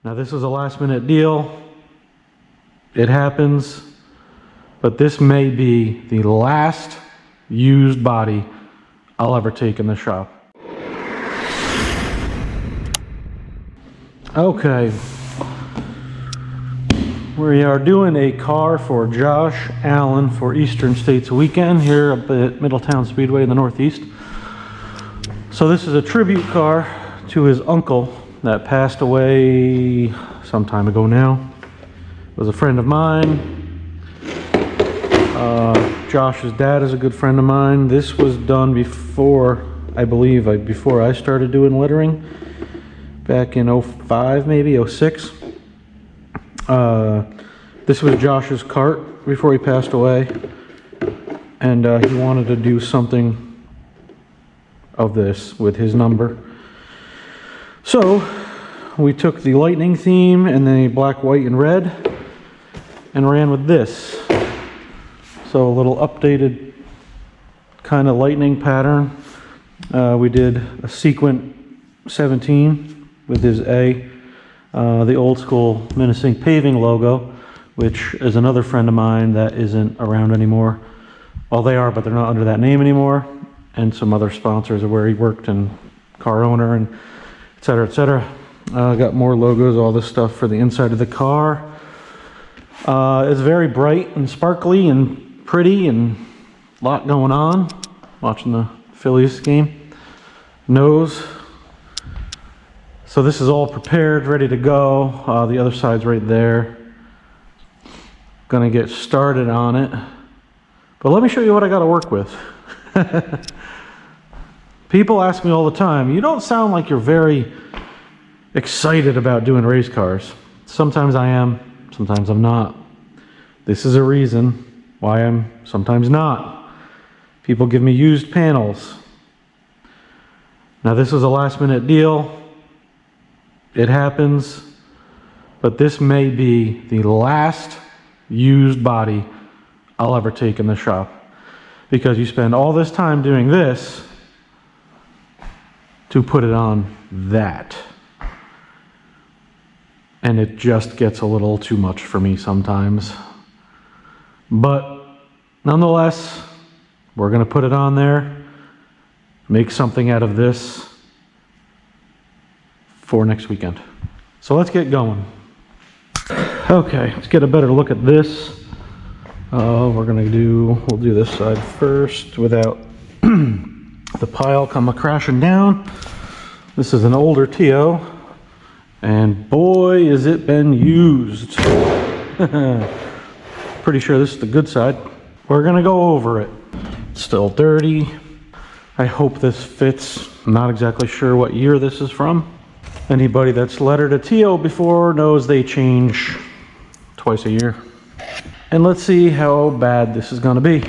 Now this was a last minute deal. It happens, but this may be the last used body I'll ever take in the shop. Okay. We are doing a car for Josh Allen for Eastern States Weekend here up at Middletown Speedway in the Northeast. So this is a tribute car to his uncle that passed away some time ago now. It was a friend of mine. Josh's dad is a good friend of mine. This was done before, I believe, before I started doing lettering. Back in 05, maybe 06. This was Josh's cart before he passed away, and he wanted to do something of this with his number. So we took the lightning theme and the black, white, and red and ran with this. So a little updated kind of lightning pattern. We did a sequent 17 with his A. The old school Menacing Paving logo, which is another friend of mine that isn't around anymore. Well, they are, but they're not under that name anymore. And some other sponsors of where he worked and car owner and et cetera, et cetera. Got more logos, all this stuff for the inside of the car. It's very bright and sparkly and pretty and a lot going on. Watching the Phillies game. Nose. So this is all prepared, ready to go. The other side's right there. Gonna get started on it. But let me show you what I gotta work with. People ask me all the time, you don't sound like you're very excited about doing race cars. Sometimes I am, sometimes I'm not. This is a reason why I'm sometimes not. People give me used panels. Now this was a last minute deal. It happens, but this may be the last used body I'll ever take in the shop, because you spend all this time doing this to put it on that, and it just gets a little too much for me sometimes. But nonetheless, we're gonna put it on there, make something out of this for next weekend. So let's get going. Okay, let's get a better look at this. We'll do this side first without the pile coming crashing down. This is an older TO, and boy, has it been used. Pretty sure this is the good side. We're gonna go over it. It's still dirty. I hope this fits. I'm not exactly sure what year this is from. Anybody that's lettered a TO before knows they change twice a year. And let's see how bad this is gonna be.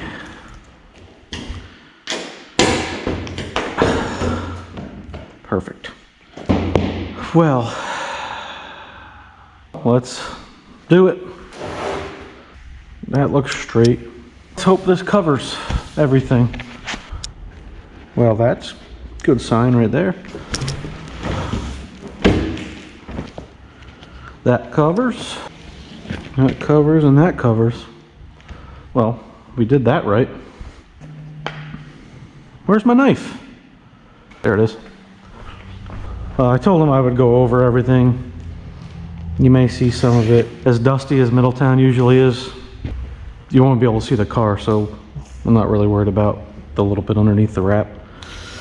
Perfect. Well, let's do it. That looks straight. Let's hope this covers everything. Well, that's a good sign right there. That covers, and that covers. Well, we did that right. Where's my knife? There it is. I told him I would go over everything. You may see some of it. As dusty as Middletown usually is, you won't be able to see the car, so I'm not really worried about the little bit underneath the wrap.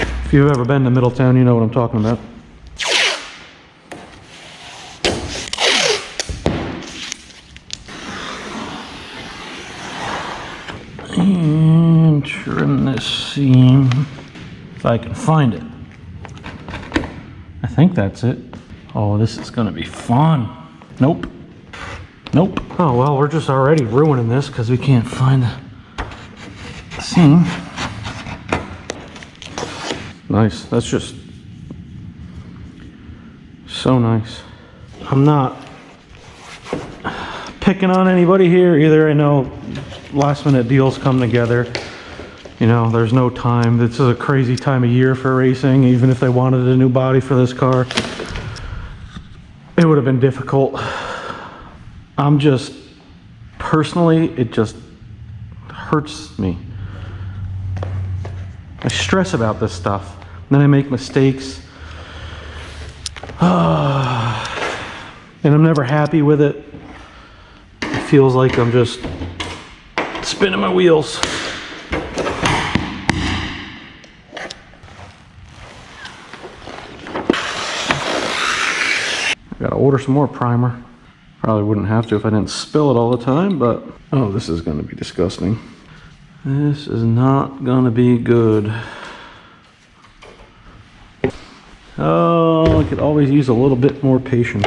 If you've ever been to Middletown, you know what I'm talking about. And trim this seam if I can find it. I think that's it. Oh, this is gonna be fun. Nope. Nope. Oh well, we're just already ruining this because we can't find the seam. Nice. That's just so nice. I'm not picking on anybody here either. I know last minute deals come together. You know, there's no time. This is a crazy time of year for racing. Even if they wanted a new body for this car, it would have been difficult. I'm just, personally, it just hurts me. I stress about this stuff. Then I make mistakes. And I'm never happy with it. It feels like I'm just spinning my wheels. Gotta order some more primer. Probably wouldn't have to if I didn't spill it all the time, but oh, this is gonna be disgusting. This is not gonna be good. Oh, I could always use a little bit more patience.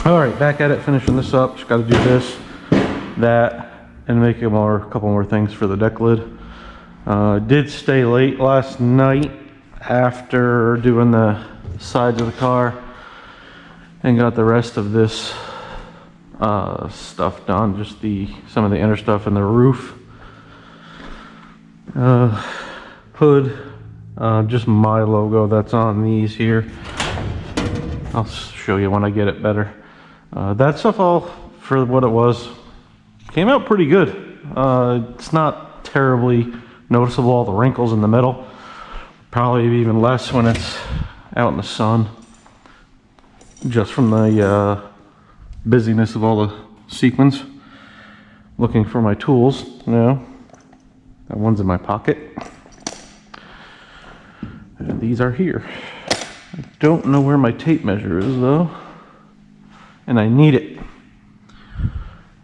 Alright, back at it, finishing this up. Just gotta do this, that, and make a couple more things for the deck lid. Did stay late last night after doing the sides of the car and got the rest of this stuff done, just some of the inner stuff in the roof. Hood, just my logo that's on these here. I'll show you when I get it better. That stuff, all for what it was, came out pretty good. It's not terribly noticeable, all the wrinkles in the middle. Probably even less when it's out in the sun, just from the busyness of all the sequins. Looking for my tools, that one's in my pocket. And these are here. I don't know where my tape measure is though, and I need it.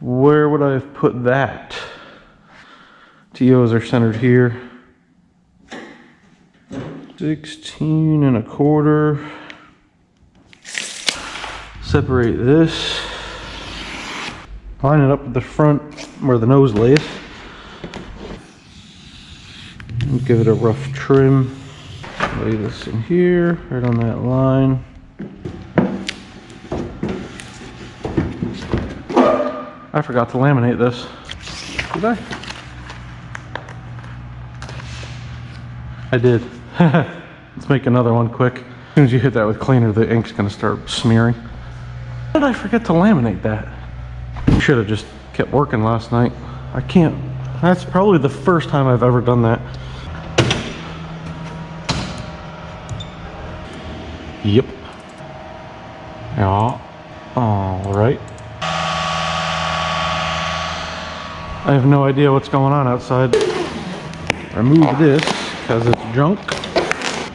Where would I have put that? TOs are centered here. 16 1/4. Separate this. Line it up with the front where the nose lays. And give it a rough trim. Lay this in here, right on that line. I forgot to laminate this. Did I? I did. Let's make another one quick. As soon as you hit that with cleaner, the ink's gonna start smearing. How did I forget to laminate that? Should have just kept working last night. I can't. That's probably the first time I've ever done that. Yep. Yeah. All right. I have no idea what's going on outside. Remove this because it's junk.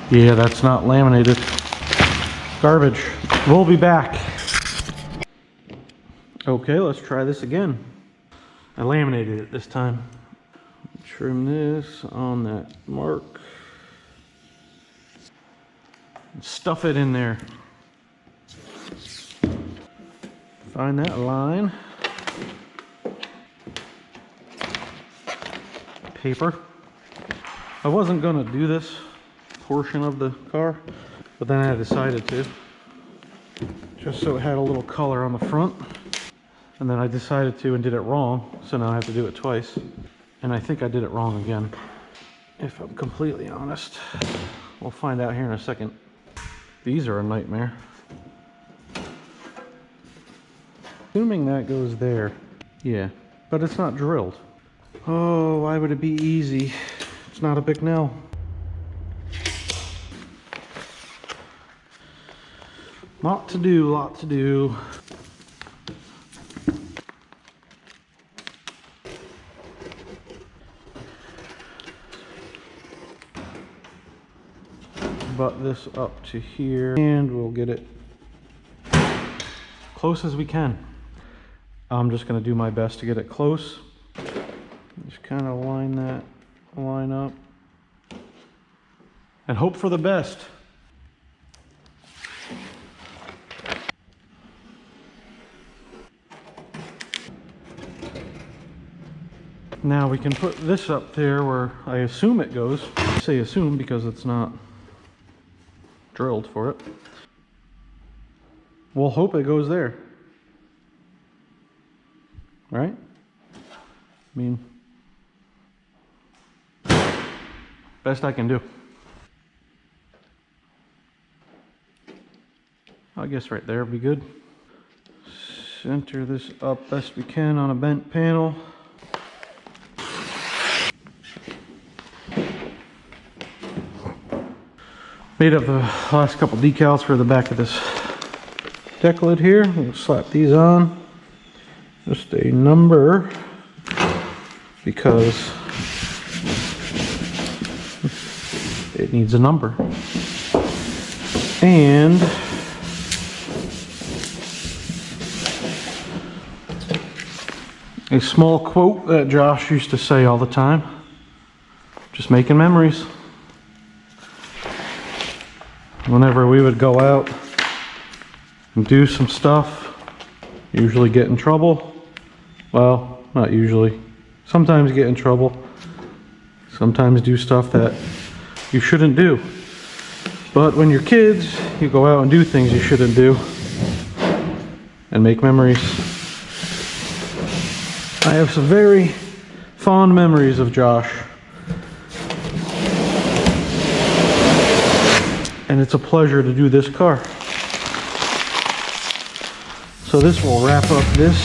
Yeah, that's not laminated. Garbage. We'll be back. Okay, let's try this again. I laminated it this time. Trim this on that mark. Stuff it in there. Find that line. Paper. I wasn't gonna do this portion of the car, but then I decided to, just so it had a little color on the front. And then I decided to and did it wrong, so now I have to do it twice. And I think I did it wrong again, if I'm completely honest. We'll find out here in a second. These are a nightmare. Assuming that goes there. Yeah, but it's not drilled. Oh, why would it be easy? It's not a big nail. Lot to do, lot to do. Butt this up to here and we'll get it close as we can. I'm just going to do my best to get it close. Just kind of line up and hope for the best. Now we can put this up there where I assume it goes. I say assume because it's not drilled for it. We'll hope it goes there. Right? I mean, best I can do. I guess right there would be good. Center this up best we can on a bent panel. Made up the last couple decals for the back of this deck lid here. We'll slap these on. Just a number, because it needs a number. And a small quote that Josh used to say all the time: just making memories. Whenever we would go out and do some stuff, usually get in trouble. Well, not usually. Sometimes get in trouble. Sometimes do stuff that you shouldn't do. But when you're kids, you go out and do things you shouldn't do and make memories. I have some very fond memories of Josh. And it's a pleasure to do this car. So this will wrap up this